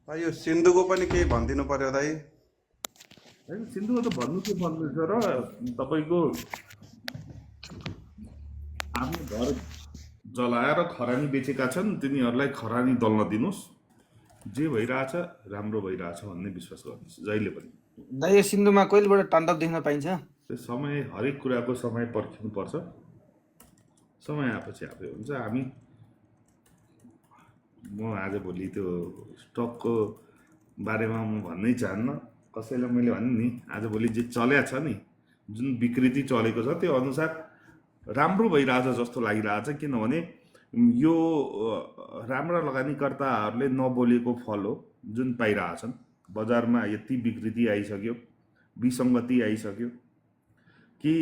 यो सिन्धुको पनि केही भनिदिनु पर्यो दाइ। होइन सिन्धुमा त भन्नु के भन्दैछ र तपाईँको आफ्नो घर जलाएर खरानी बेचेका छन् तिनीहरूलाई खरानी दल्न दिनुहोस्। जे भइरहेछ राम्रो भइरहेछ भन्ने विश्वास गर्नुहोस् जहिले पनि। दाइ यो सिन्धुमा कहिलेबाट ताण्डव देख्न पाइन्छ? त्यो समय हरेक कुराको समय पर्खिनुपर्छ। समय आएपछि आफै हुन्छ। म आजभोलि त्यो स्टकको बारेमा म भन्नै चाहन्न। कसैलाई मैले भने नि आजभोलि जे चल्या छ नि, जुन विकृति चलेको छ त्यो अनुसार राम्रो भइरहेछ जस्तो लागिरहेछ। किनभने यो राम्रा लगानीकर्ताहरूले नबोलेको फल हो जुन पाइरहेछन्। बजारमा यति विकृति आइसक्यो, विसङ्गति आइसक्यो कि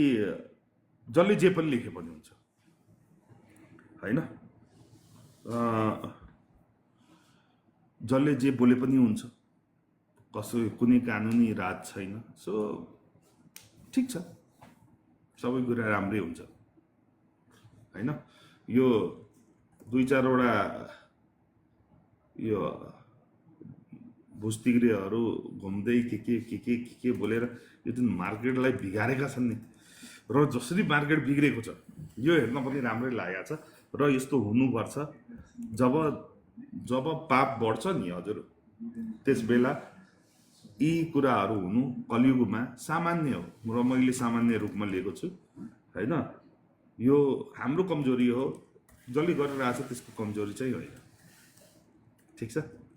जसले जे पनि लेखे पनि हुन्छ होइन। जसले जे बोले पनि हुन्छ, कुनै कानुनी राज छैन। सो ठिक छ, सबै कुरा राम्रै हुन्छ होइन। यो दुई चारवटा यो भुस्तिग्रेहरू घुम्दै के बोलेर यो जुन मार्केटलाई बिगारेका छन् नि, र जसरी मार्केट बिग्रेको छ यो हेर्न पनि राम्रै लागेको छ। र यस्तो हुनुपर्छ। जब पाप बढ्छ नि हजुर, त्यस बेला यी कुराहरू हुनु कलियुगमा सामान्य हो र मैले सामान्य रूपमा लिएको छु होइन। यो हाम्रो कमजोरी हो, जसले गरिरहेछ त्यसको कमजोरी चाहिँ होइन। ठिक छ।